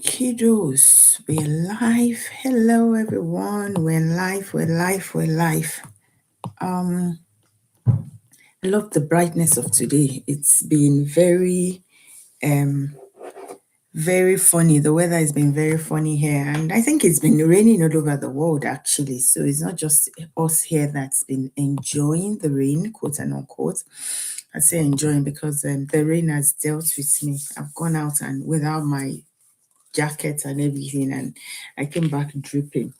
Kiddos, we're live. Hello, everyone. We're live. Um, I love the brightness of today. It's been very funny. The weather has been very funny here, and I think it's been raining all over the world actually. So it's not just us here that's been enjoying the rain, quote and unquote. I say enjoying because the rain has dealt with me. I've gone out and without my jacket and everything, and I came back dripping.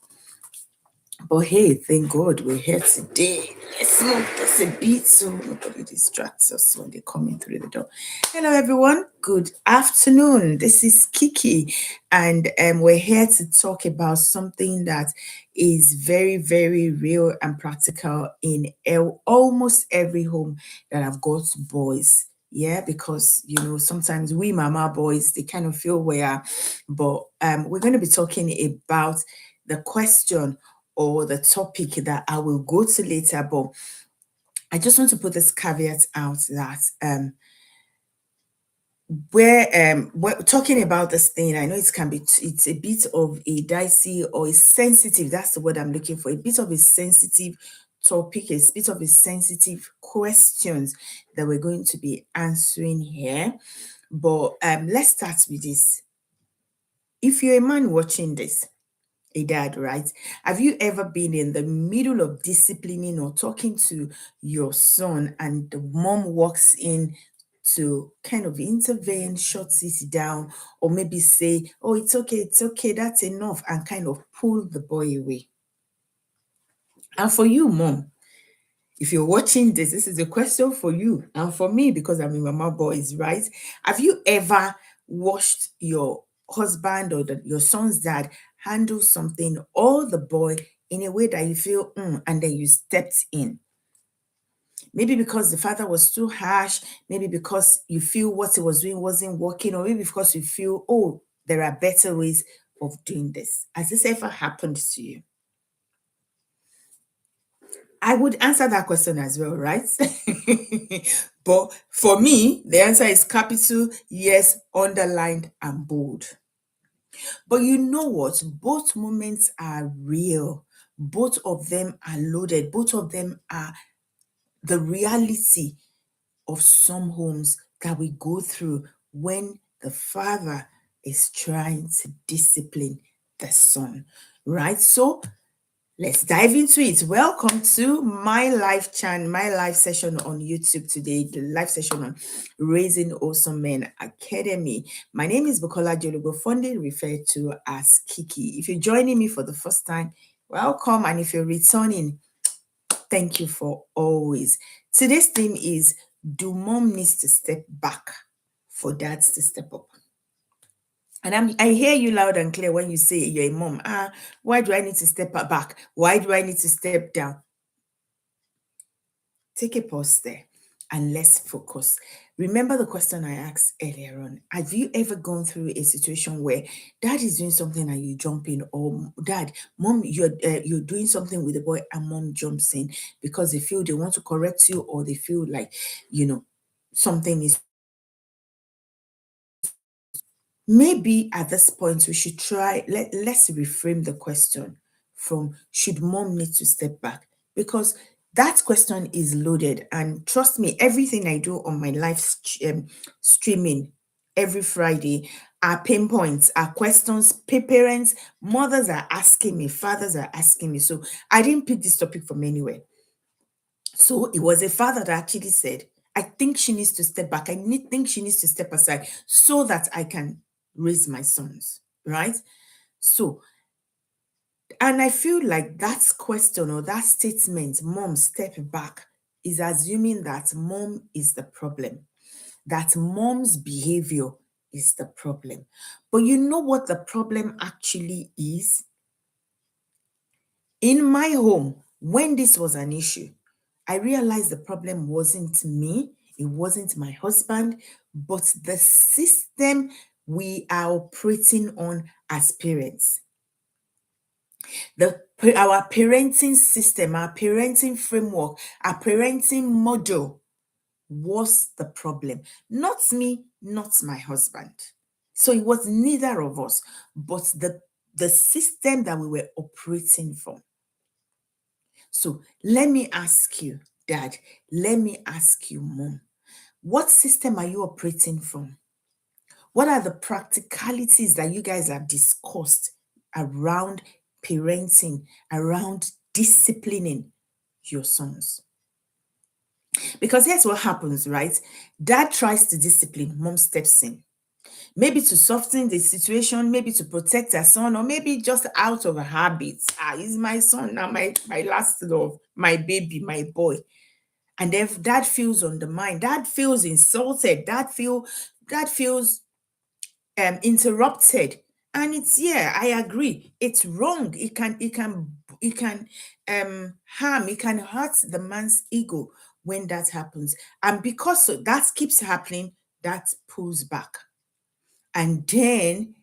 But hey, thank God we're here today. Let's move this a bit so nobody distracts us when they're coming through the door. Hello, everyone. Good afternoon. This is Kiki, and we're here to talk about something that is very, very real and practical in almost every home that have got boys. Yeah, because sometimes we mama boys they kind of feel we are, but we're going to be talking about the question or the topic that I will go to later. But I just want to put this caveat out that we're talking about this thing. I know it's a bit of a dicey or a sensitive, that's the word I'm looking for, a bit of a sensitive topic, a bit of a sensitive questions that we're going to be answering here. But let's start with this. If you're a man watching this, a dad, right? Have you ever been in the middle of disciplining or talking to your son and the mom walks in to kind of intervene, shuts it down, or maybe say, oh, it's okay, that's enough, and kind of pull the boy away? And for you, mom, if you're watching this is a question for you and for me because I'm a mama boys, right? Have you ever watched your husband or your son's dad handle something or the boy in a way that you feel, and then you stepped in? Maybe because the father was too harsh, maybe because you feel what he was doing wasn't working, or maybe because you feel, oh, there are better ways of doing this. Has this ever happened to you? I would answer that question as well, right? But for me, the answer is capital yes, underlined and bold. But you know what? Both moments are real. Both of them are loaded. Both of them are the reality of some homes that we go through when the father is trying to discipline the son, right? So let's dive into it. Welcome to my live session on YouTube today, the live session on Raising Awesome Men Academy. My name is Bukola Jologo, fondly referred to as Kiki. If you're joining me for the first time, welcome. And if you're returning, thank you for always. Today's theme is, do mom needs to step back for dads to step up? And I hear you loud and clear when you say you're a mom. Why do I need to step back? Why do I need to step down? Take a pause there and let's focus. Remember the question I asked earlier on. Have you ever gone through a situation where dad is doing something and you jump in, or mom, you're doing something with the boy and mom jumps in because they feel they want to correct you, or they feel like something is. Maybe at this point we should try, let's reframe the question from should mom need to step back? Because that question is loaded. And trust me, everything I do on my live streaming every Friday are pain points, are questions parents, mothers are asking me, fathers are asking me. So I didn't pick this topic from anywhere. So it was a father that actually said, I think she needs to step back. Think she needs to step aside so that I can raise my sons, right? So, and I feel like that question or that statement, mom, step back, is assuming that mom is the problem, that mom's behavior is the problem. But you know what the problem actually is? In my home, when this was an issue, I realized the problem wasn't me, it wasn't my husband, but the system we are operating on as parents. Our parenting system, our parenting framework, our parenting model was the problem. Not me, not my husband. So it was neither of us, but the system that we were operating from. So let me ask you, Dad, let me ask you, Mom, what system are you operating from? What are the practicalities that you guys have discussed around parenting, around disciplining your sons? Because here's what happens, right? Dad tries to discipline, mom steps in. Maybe to soften the situation, maybe to protect her son, or maybe just out of a habit. He's my son now, my last love, my baby, my boy. And if dad feels undermined, dad feels insulted, dad feels interrupted. And it's, yeah, I agree, it's wrong. It can harm, it can hurt the man's ego when that happens. And because that keeps happening, that pulls back. And then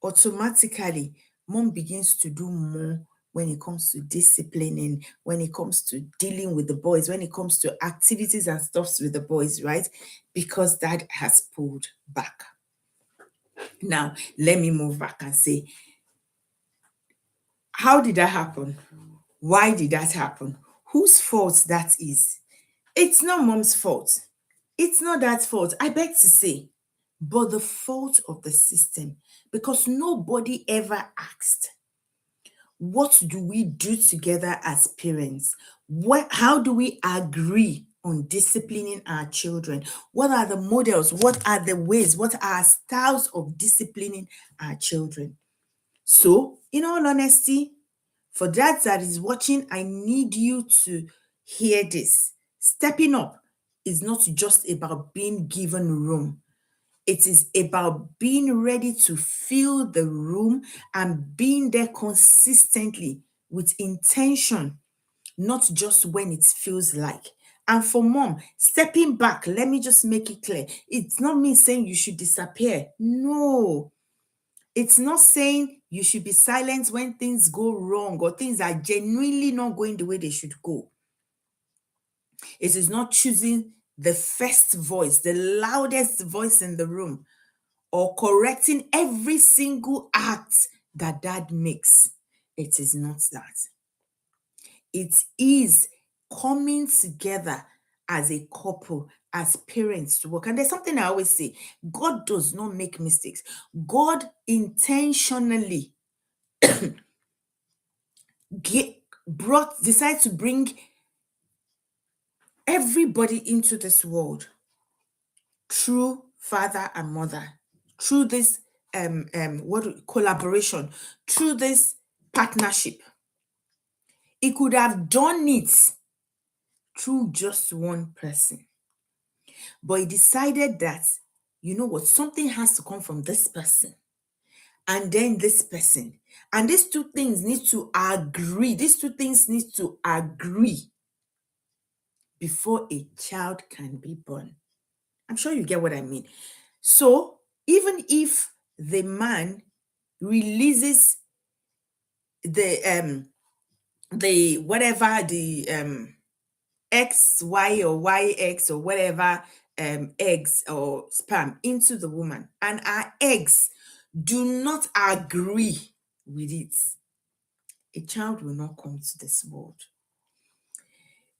automatically, mom begins to do more when it comes to disciplining, when it comes to dealing with the boys, when it comes to activities and stuffs with the boys, right? Because dad has pulled back. Now, let me move back and say, how did that happen? Why did that happen? Whose fault that is? It's not mom's fault. It's not dad's fault. I beg to say, but the fault of the system, because nobody ever asked, what do we do together as parents? How do we agree on disciplining our children? What are the models? What are the ways? What are styles of disciplining our children? So, in all honesty, for dads that is watching, I need you to hear this. Stepping up is not just about being given room. It is about being ready to fill the room and being there consistently with intention, not just when it feels like. And for mom, stepping back, let me just make it clear. It's not me saying you should disappear. No. It's not saying you should be silent when things go wrong or things are genuinely not going the way they should go. It is not choosing the first voice, the loudest voice in the room, or correcting every single act that dad makes. It is not that. It is coming together as a couple, as parents to work. And there's something I always say, God does not make mistakes. God intentionally decided to bring everybody into this world through father and mother, through this collaboration, through this partnership. He could have done it through just one person, but he decided that, you know what, something has to come from this person and then this person, and these two things need to agree. These two things need to agree before a child can be born. I'm sure you get what I mean. So even if the man releases the whatever the X, Y, or YX or whatever eggs or sperm into the woman, and our eggs do not agree with it, a child will not come to this world.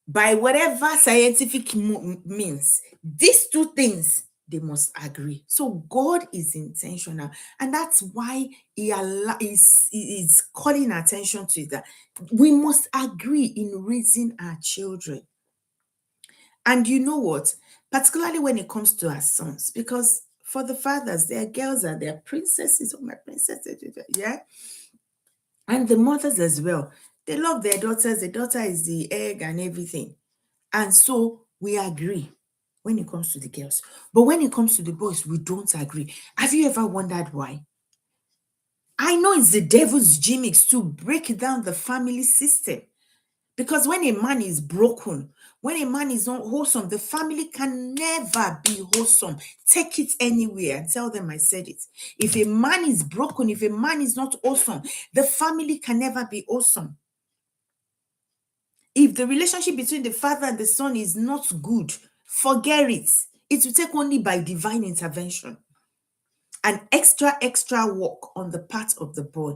By whatever scientific means, these two things, they must agree. So God is intentional, and that's why he is calling attention to that. We must agree in raising our children. And you know what? Particularly when it comes to our sons, because for the fathers, their girls are their princesses. Oh, my princesses, yeah. And the mothers as well. They love their daughters. The daughter is the egg and everything. And so we agree when it comes to the girls. But when it comes to the boys, we don't agree. Have you ever wondered why? I know it's the devil's gimmicks to break down the family system. Because when a man is broken, when a man is not wholesome, the family can never be wholesome. Take it anywhere and tell them I said it. If a man is broken, if a man is not awesome, the family can never be awesome. If the relationship between the father and the son is not good, forget it. It will take only by divine intervention. an extra work on the part of the boy.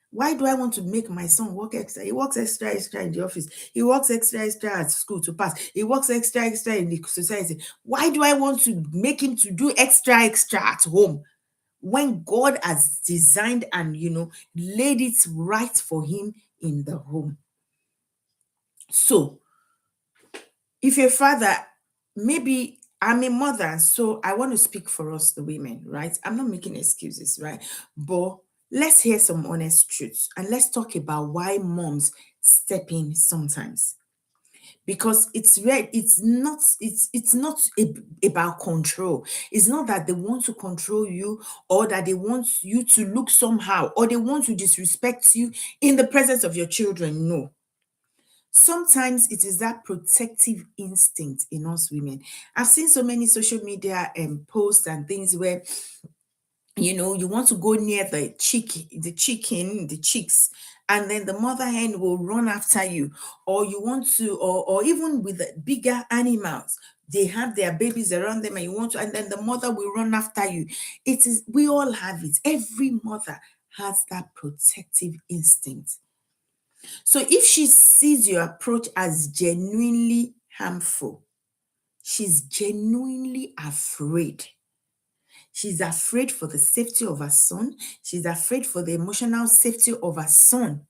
Why do I want to make my son work extra? He works extra in the office. He works extra at school to pass. He works extra in the society. Why do I want to make him to do extra at home when God has designed and, laid it right for him in the home? So, if a father, maybe I'm a mother, so I want to speak for us, the women, right? I'm not making excuses, right? But let's hear some honest truths and let's talk about why moms step in sometimes. Because it's not about control. It's not that they want to control you or that they want you to look somehow or they want to disrespect you in the presence of your children. No. Sometimes it is that protective instinct in us women. I've seen so many social media posts and things where you want to go near the chicks, and then the mother hen will run after you, or you want to, or even with the bigger animals, they have their babies around them and you want to, and then the mother will run after you. We all have it. Every mother has that protective instinct. So if she sees your approach as genuinely harmful, she's genuinely afraid. She's afraid for the safety of her son. She's afraid for the emotional safety of her son.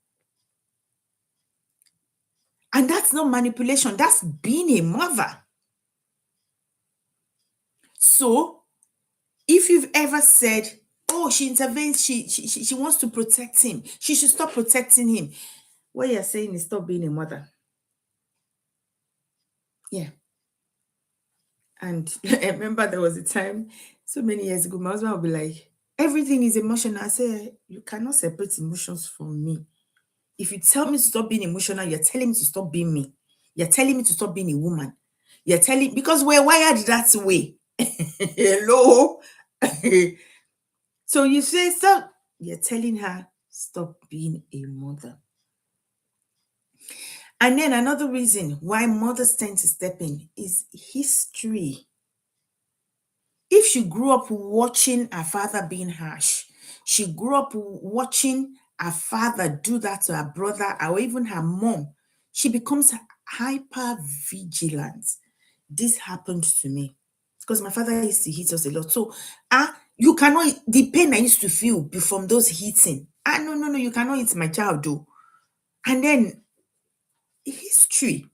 And that's not manipulation, that's being a mother. So if you've ever said, oh, she intervenes, she wants to protect him, she should stop protecting him, what you're saying is stop being a mother. Yeah. And I remember there was a time so many years ago, my husband would be like, everything is emotional. I say, you cannot separate emotions from me. If you tell me to stop being emotional, you're telling me to stop being me. You're telling me to stop being a woman. Because we're wired that way. Hello? So you say, stop. You're telling her, stop being a mother. And then another reason why mothers tend to step in is history. If she grew up watching her father being harsh, she grew up watching her father do that to her brother or even her mom, she becomes hyper vigilant. This happened to me because my father used to hit us a lot. So, you cannot, the pain I used to feel from those hitting. No, you cannot hit my child, though. And then history.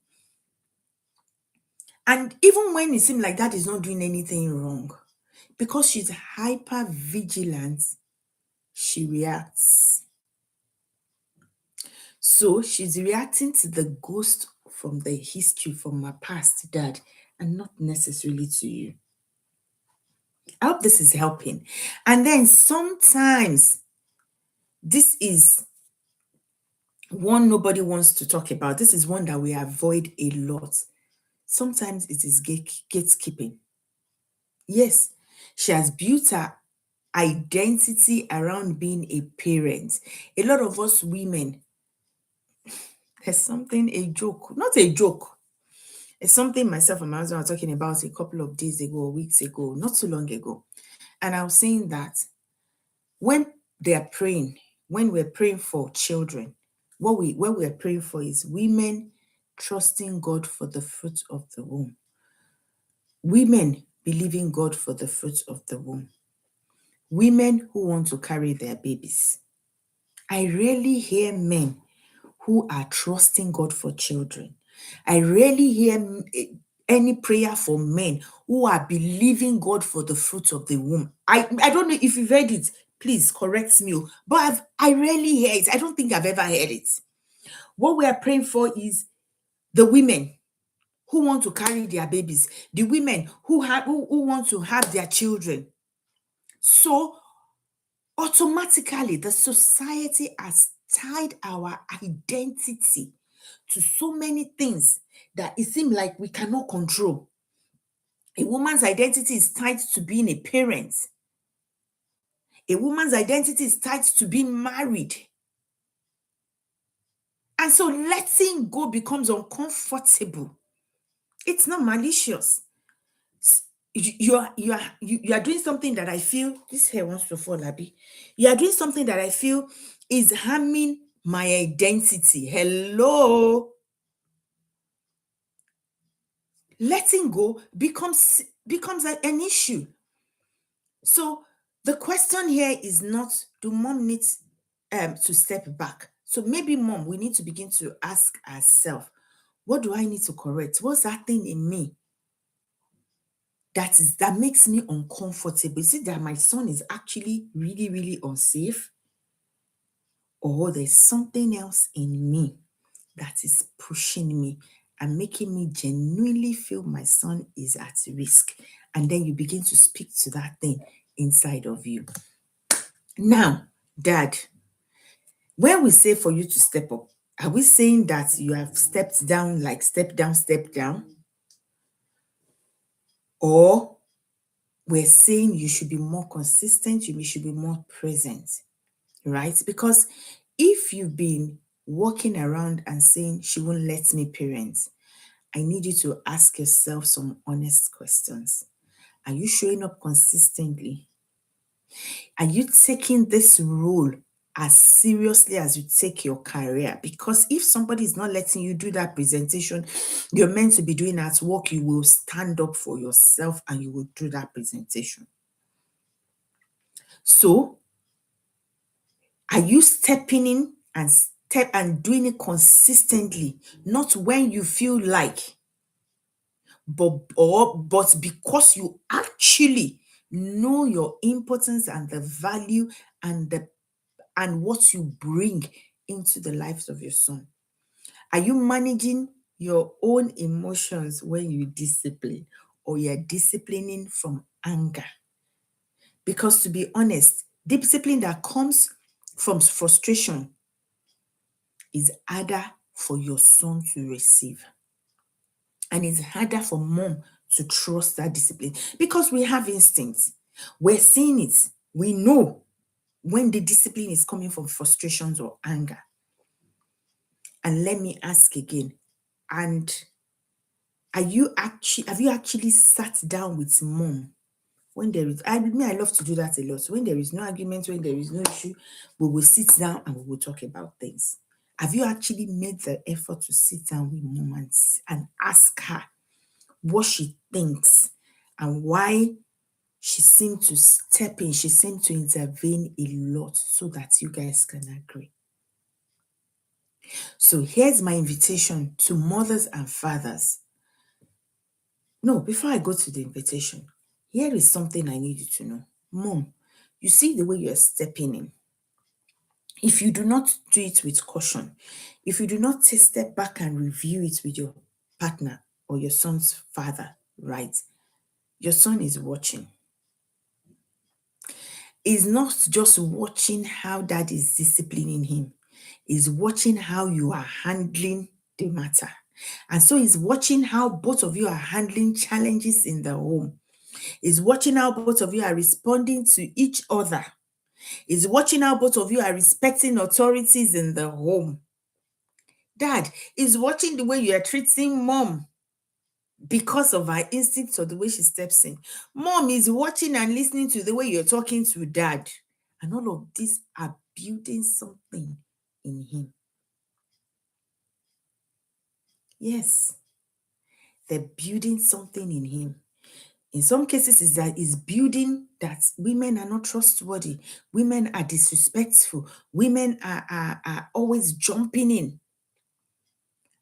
And even when it seemed like that is not doing anything wrong, because she's hyper vigilant, she reacts. So she's reacting to the ghost from the history from my past dad and not necessarily to you. I hope this is helping. And then sometimes this is one nobody wants to talk about. This is one that we avoid a lot. Sometimes it is gatekeeping. Yes, she has built her identity around being a parent. A lot of us women, there's something, a joke, not a joke. It's something myself and my husband were talking about a couple of days ago, or weeks ago, not too long ago. And I was saying that when they're praying, when we're praying for children, what we're praying for is women trusting God for the fruit of the womb. Women believing God for the fruit of the womb. Women who want to carry their babies. I rarely hear men who are trusting God for children. I rarely hear any prayer for men who are believing God for the fruit of the womb. I don't know if you've heard it. Please correct me. But I rarely hear it. I don't think I've ever heard it. What we are praying for is the women who want to carry their babies, the women who want to have their children. So automatically, the society has tied our identity to so many things that it seems like we cannot control. A woman's identity is tied to being a parent. A woman's identity is tied to being married. And so letting go becomes uncomfortable. It's not malicious. you are doing something that I feel this hair wants to fall, Abby. You are doing something that I feel is harming my identity. Hello. Letting go becomes an issue. So the question here is not, do mom needs to step back? So maybe mom, we need to begin to ask ourselves, what do I need to correct? What's that thing in me that makes me uncomfortable? Is it that my son is actually really, really unsafe? Or there's something else in me that is pushing me and making me genuinely feel my son is at risk? And then you begin to speak to that thing inside of you. Now, Dad, when we say for you to step up, are we saying that you have stepped down, like step down, step down? Or we're saying you should be more consistent, you should be more present, right? Because if you've been walking around and saying she won't let me parent, I need you to ask yourself some honest questions. Are you showing up consistently? Are you taking this role as seriously as you take your career? Because if somebody is not letting you do that presentation you're meant to be doing at work, you will stand up for yourself and you will do that presentation. So, are you stepping in and doing it consistently, not when you feel like, but because you actually know your importance and the value and what you bring into the lives of your son? Are you managing your own emotions when you discipline, or you're disciplining from anger? Because to be honest, discipline that comes from frustration is harder for your son to receive. And it's harder for mom to trust that discipline because we have instincts. We're seeing it. We know when the discipline is coming from frustrations or anger. And let me ask again, and have you actually sat down with mom when there is, I love to do that a lot. When there is no argument, when there is no issue, we will sit down and we will talk about things. Have you actually made the effort to sit down with mom and ask her what she thinks and why she seemed to step in, she seemed to intervene a lot so that you guys can agree? So here's my invitation to mothers and fathers. No, before I go to the invitation, here is something I need you to know. Mom, you see the way you're stepping in. If you do not do it with caution, if you do not take step back and review it with your partner or your son's father, right? Your son is watching. He's not just watching how dad is disciplining him. He's watching how you are handling the matter. And so he's watching how both of you are handling challenges in the home. He's watching how both of you are responding to each other. He's watching how both of you are respecting authorities in the home. Dad is watching the way you are treating mom because of her instincts or the way she steps in. Mom is watching and listening to the way you're talking to dad. And all of these are building something in him. Yes, they're building something in him. In some cases, is building that women are not trustworthy, women are disrespectful, women are always jumping in.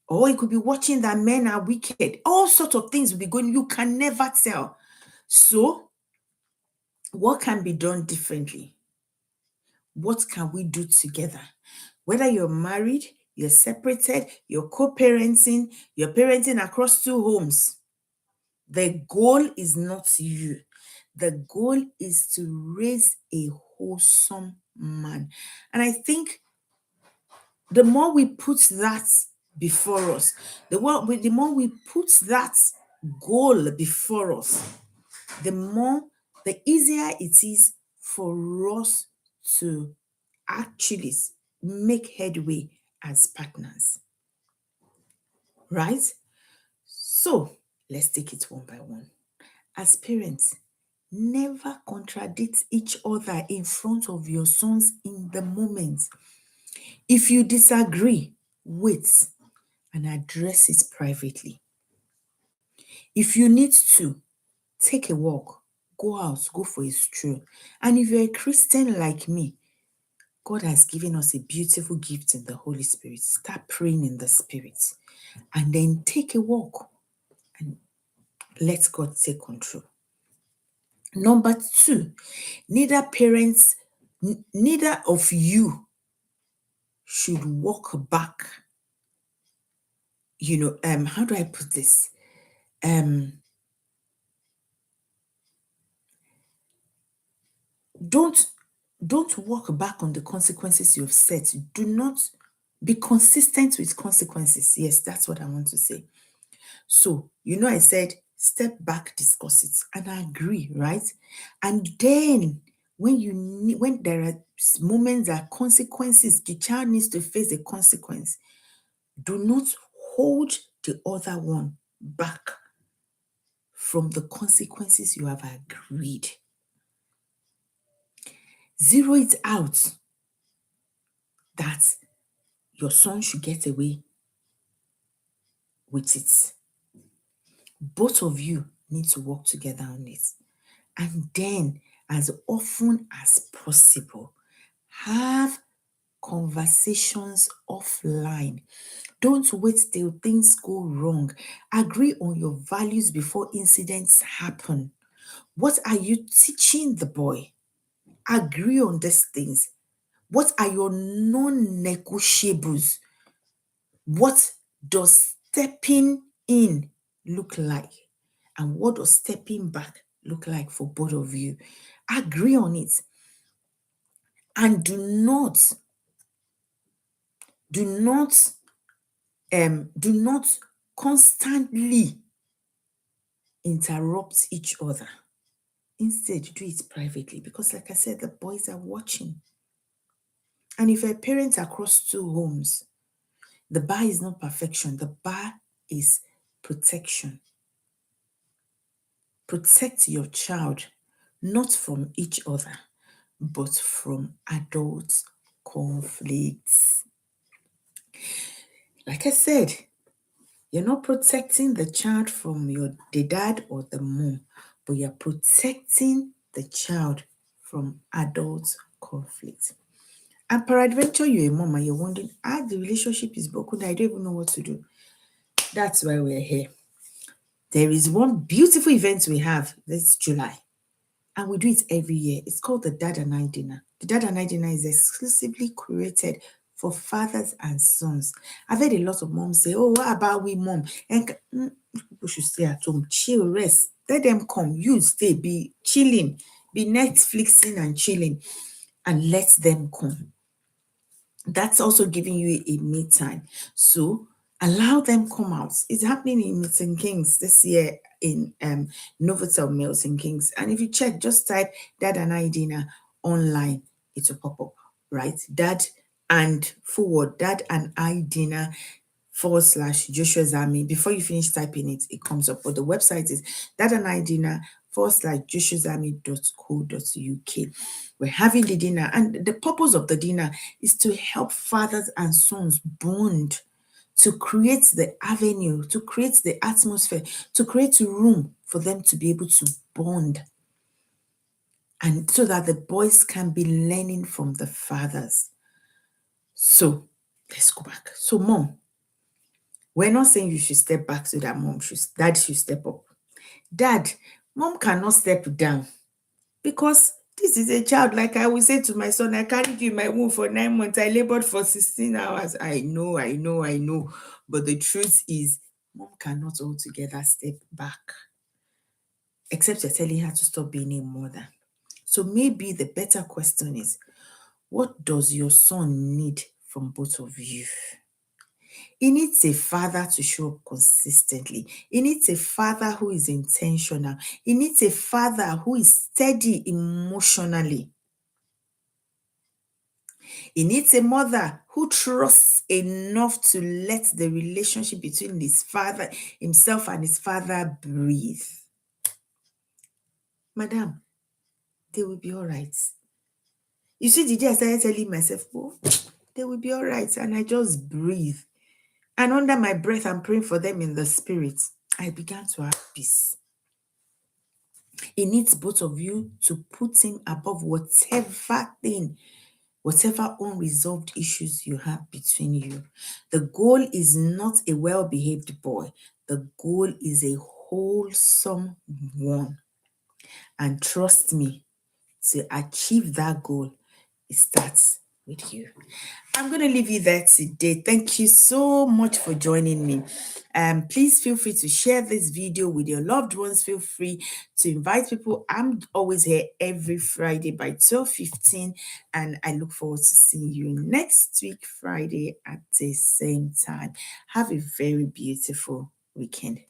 Or you could be watching that men are wicked. All sorts of things will be going, you can never tell. So, what can be done differently? What can we do together? Whether you're married, you're separated, you're co-parenting, you're parenting across two homes, the goal is not you. The goal is to raise a wholesome man. And I think the more we put that before us, the more we put that goal before us, the easier it is for us to actually make headway as partners. Right? So let's take it one by one. as parents, never contradict each other in front of your sons in the moment. If you disagree, wait and address it privately. If you need to, take a walk, go out, go for a stroll. And if you're a Christian like me, God has given us a beautiful gift in the Holy Spirit. Start praying in the Spirit and then take a walk and let God take control. Number 2, neither of you should walk back. How do I put this? Don't walk back on the consequences you have set. Do not be consistent with consequences. Yes, that's what I want to say. So, I said, step back, discuss it, and I agree, right? And then when there are moments that consequences, the child needs to face a consequence, do not hold the other one back from the consequences you have agreed. Zero it out that your son should get away with it. Both of you need to work together on it. And then, as often as possible, have conversations offline. Don't wait till things go wrong. Agree on your values before incidents happen. What are you teaching the boy? Agree on these things. What are your non-negotiables? What does stepping in look like? And what does stepping back look like for both of you? Agree on it. And do not constantly interrupt each other. Instead, do it privately because, like I said, the boys are watching. And if a parent across 2 homes, the bar is not perfection. The bar is protection. Protect your child, not from each other, but from adult conflicts. Like I said, you're not protecting the child from the dad or the mom, but you're protecting the child from adult conflict. And peradventure, you're a mom and you're wondering, the relationship is broken, I don't even know what to do. That's why we're here. There is one beautiful event we have this July, and we do it every year. It's called the Dad and I Dinner. The Dad and I Dinner is exclusively created for fathers and sons. I've heard a lot of moms say, oh, what about we, mom? And people should stay at home, chill, rest. Let them come. You stay, be chilling, be Netflixing and chilling, and let them come. That's also giving you a me time. So allow them come out. It's happening in Milton Keynes this year in Novotel Milton Keynes. And if you check, just type Dad and I Dinner online, it will pop up, right? Dad and I Dinner /Joshua Zami. Before you finish typing it, it comes up. But the website is dadandidinner /joshuazami.co.uk. We're having the dinner, and the purpose of the dinner is to help fathers and sons bond, to create the avenue, to create the atmosphere, to create room for them to be able to bond, and so that the boys can be learning from the fathers. So let's go back. So mom, we're not saying you should step back so that dad should step up. Dad, mom cannot step down because this is a child. Like I will say to my son, I carried you in my womb for 9 months. I labored for 16 hours. I know. But the truth is, mom cannot altogether step back, except you're telling her to stop being a mother. So maybe the better question is, what does your son need from both of you? He needs a father to show up consistently. He needs a father who is intentional. He needs a father who is steady emotionally. He needs a mother who trusts enough to let the relationship between himself and his father breathe. Madam, they will be all right. You see, the day I started telling myself, oh, they will be all right. And I just breathe. And under my breath, I'm praying for them in the spirit. I began to have peace. It needs both of you to put him above whatever thing, whatever unresolved issues you have between you. The goal is not a well-behaved boy. The goal is a wholesome one. And trust me, to achieve that goal, it starts with you. I'm going to leave you there today. Thank you so much for joining me. Please feel free to share this video with your loved ones. Feel free to invite people. I'm always here every Friday by 12:15, and I look forward to seeing you next week, Friday at the same time. Have a very beautiful weekend.